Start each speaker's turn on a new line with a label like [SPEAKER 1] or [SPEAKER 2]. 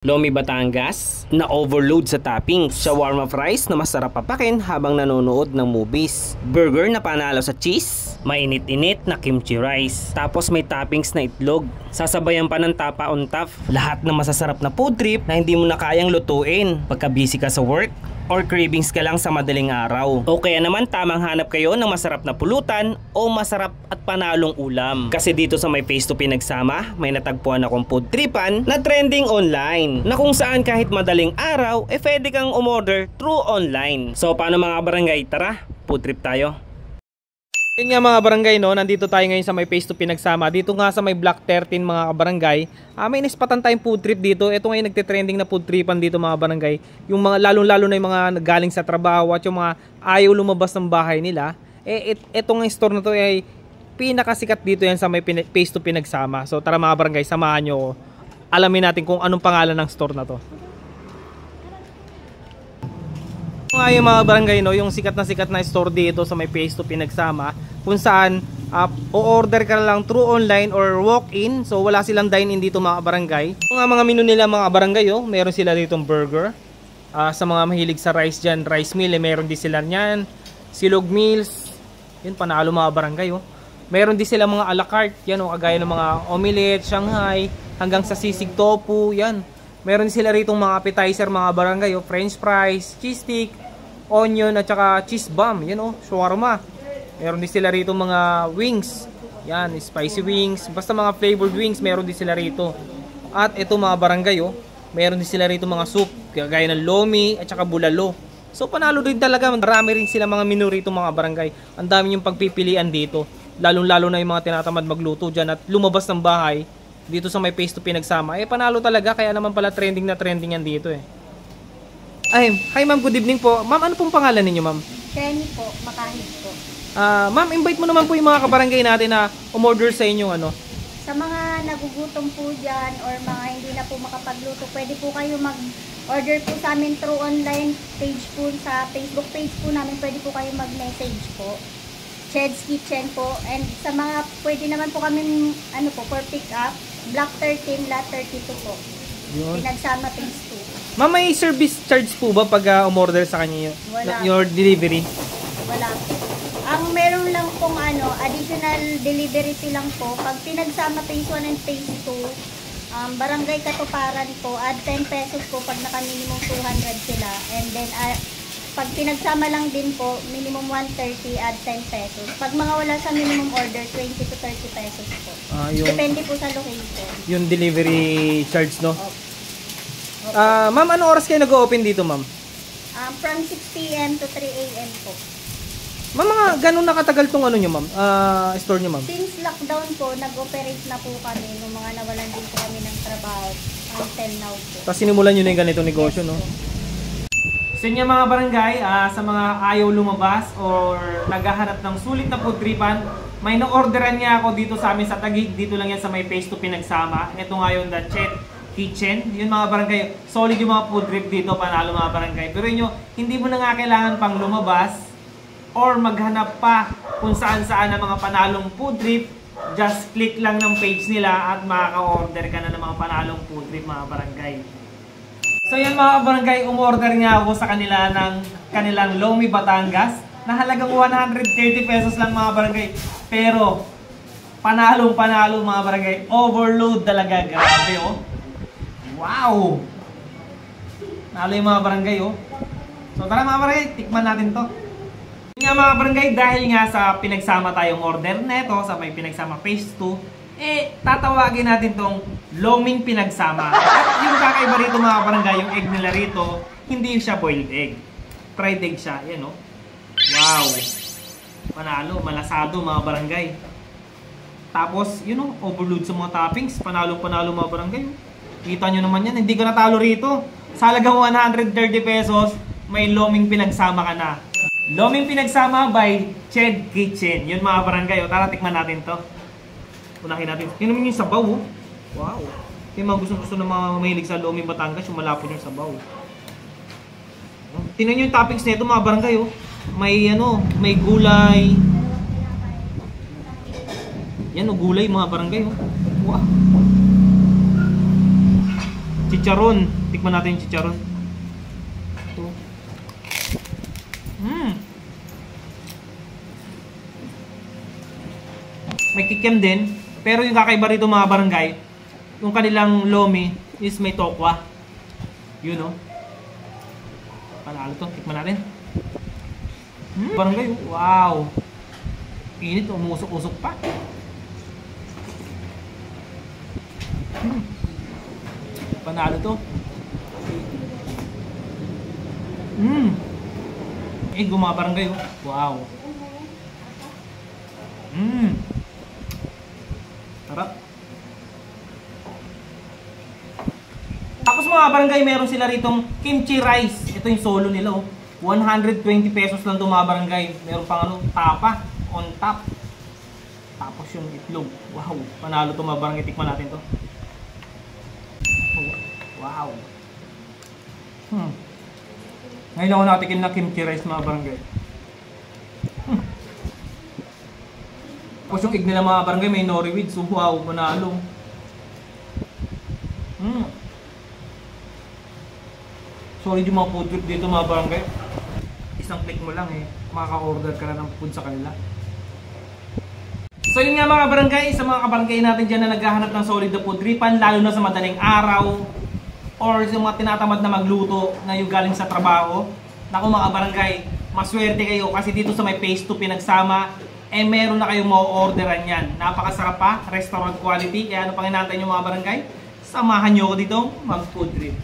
[SPEAKER 1] Lomi Batangas na overload sa toppings, shawarma fries na masarap papakin habang nanonood ng movies, burger na panalo sa cheese, mainit-init na kimchi rice, tapos may toppings na itlog, sasabayan pa ng tapa on top, lahat ng masasarap na food trip na hindi mo na kayang lutuin pagka busy ka sa work or cravings ka lang sa madaling araw. O kaya naman tamang hanap kayo ng masarap na pulutan o masarap at panalong ulam. Kasi dito sa may Phase 2 Pinagsama, may natagpuan akong food tripan na trending online, na kung saan kahit madaling araw, pwede kang umorder through online. So paano mga barangay? Tara, food trip tayo. Yun nga mga barangay, no, nandito tayo ngayon sa may Phase 2 Pinagsama. Dito nga sa may Block 13 mga barangay, may nispatan tayong food trip dito. Ito ngayon nagte-trending na food tripan dito mga barangay. Yung mga lalong-lalo na yung mga galing sa trabaho at yung mga ayaw lumabas ng bahay nila. Etong store na to ay pinakasikat dito yan sa may Phase 2 Pinagsama. So tara mga barangay, samahan nyo ko. Alamin natin kung anong pangalan ng store na to. Ngayon mga barangay, no, yung sikat na store dito sa may Phase 2 Pinagsama, kung saan o-order ka lang through online or walk-in. So wala silang dine-in dito mga barangay. Mga menu nila mga barangay, oh, meron sila ditong burger. Sa mga mahilig sa rice dyan, rice meal, meron din sila nyan. Silog meals, yun panalo mga barangay, oh. Meron din sila mga a la carte, yan, oh, kagaya ng mga omelette, Shanghai, hanggang sa sisig tofu, yan. Meron sila rito mga appetizer mga barangay, oh, french fries, cheese stick, onion at saka cheese bomb, yan, oh, shawarma. Meron din sila rito mga wings, yan, spicy wings, basta mga flavored wings meron din sila rito. At ito mga barangay, oh, meron din sila rito mga soup, kagaya ng lomi at saka bulalo. So panalo din talaga, marami rin sila mga menu rito mga barangay. Ang dami yung pagpipilian dito, lalong-lalo na yung mga tinatamad magluto dyan at lumabas ng bahay. Dito sa may Phase 2 Pinagsama, panalo talaga, kaya naman pala trending na trending yan dito eh. Ay, hi ma'am, good evening po. Ma'am, ano pong pangalan ninyo ma'am?
[SPEAKER 2] Kenny po, Makahig po.
[SPEAKER 1] Ma'am, invite mo naman po yung mga kabarangay natin na umorder sa inyong ano.
[SPEAKER 2] Sa mga nagugutom po dyan or mga hindi na po makapagluto, pwede po kayo mag-order po sa amin through online page po, sa Facebook page po namin, pwede po kayo mag-message po. Ched's Kitchen po. And sa mga pwede naman po kami ano po, for pick up, Block 13, Lot 32 po. Yun. Pinagsama Phase 2.
[SPEAKER 1] Ma'am, may service charge po ba pag umorder sa kanya your delivery?
[SPEAKER 2] Wala po. Ang meron lang pong ano, additional delivery fee lang po. Pag pinagsama Phase 1 and Phase 2, Barangay Katuparan po, add 10 pesos po pag naka-minimum 200 sila. And then, pag pinagsama lang din po, minimum 130, add 10 pesos. Pag mga wala sa minimum order, 20 to 30 pesos po. Depende po sa location. Yung
[SPEAKER 1] delivery charge, no?
[SPEAKER 2] Okay.
[SPEAKER 1] Ma'am, anong oras kayo nag-open dito, ma'am?
[SPEAKER 2] From 6 p.m. to 3 a.m. po.
[SPEAKER 1] Ma'am, mga ganun nakatagal tong ano nyo, ma'am? Store nyo, ma'am?
[SPEAKER 2] Since lockdown po, nag-operate na po kami nung mga nawalan din po kami ng trabaho until now po.
[SPEAKER 1] Tapos sinimulan nyo na yung ganitong negosyo, no? Sa inyo mga barangay, sa mga ayaw lumabas or naghahanap ng sulit na food tripan, may na-orderan niya ako dito sa amin sa Taguig. Dito lang yan sa may Phase 2 Pinagsama. Ito nga yung The Ched Kitchen. Yun mga barangay, solid yung mga food trip dito, panalo mga barangay. Pero yun, hindi mo na nga kailangan pang lumabas or maghanap pa kung saan-saan ang mga panalong food trip. Just click lang ng page nila at makaka-order ka na ng mga panalong food trip mga barangay. So yan mga barangay, umorder nga ako sa kanila ng kanilang Lomi Batangas na halagang 130 pesos lang mga barangay. Pero panalong panalo mga barangay, overload talaga, grabe oh. Wow! Nalo yung mga barangay oh. So tara mga barangay, tikman natin to. Yun nga mga barangay, dahil nga sa pinagsama tayong order neto sa may Pinagsama Phase 2, tatawagin natin tong Loming Pinagsama. At yung kakaiba rito mga barangay, yung egg nila rito, hindi siya boiled egg. Fried egg siya, yan oh. Wow! Panalo, malasado mga barangay. Tapos, yun oh, overload sa mga toppings, panalo-panalo mga barangay. Kita nyo naman yan, hindi ka natalo rito. Sa halagang 130 pesos, may Loming Pinagsama ka na. Loming Pinagsama by Ched Kitchen. Yun mga barangay, o tara tikman natin to. Unahin natin. Yun naman yung sabaw, oh. Wow. Yung mga gusto ng mga mahilig sa Loming Batangas, yung malapot yung sabaw. Tingnan nyo yung toppings nito mga barangay, oh. May ano, may gulay. Yan, oh, gulay mga barangay, oh. Wow. Chicharon. Tikman natin yung chicharon. Ito. May kikiam din. Pero yung kakaiba rito mga barangay, yung kanilang lomi is may tokwa. Yun o. Panalo to. Tikman natin. Barangay, wow. Init, umusok-usok pa. Panalo to. Gumabarangay oh. Wow. Sarap. Tapos mga barangay, meron sila ritong kimchi rice. Ito yung solo nila oh. 120 pesos lang ito mga barangay. Meron pang ano, tapa on top. Tapos yung itlog. Wow. Panalo ito mga barangay. Tikman natin to. Wow. Ngayon ako nakatikim na kimchi rice mga barangay. Tapos yung egg nila mga barangay may nori with. So wow, panalo. Sorry yung mga food trip dito mga barangay. Isang click mo lang makaka-order ka na ng food sa kanila. So yun nga mga barangay, sa mga kabarangay natin dyan na naghahanap ng solid na food tripan, lalo na sa madaling araw or sa mga tinatamad na magluto na yung galing sa trabaho. Naku mga barangay, maswerte kayo kasi dito sa may Phase 2 Pinagsama, meron na kayong ma-orderan yan. Napakasarap pa, restaurant quality. Kaya ano pang inaantay nyo mga barangay? Samahan nyo ako dito mag food trip.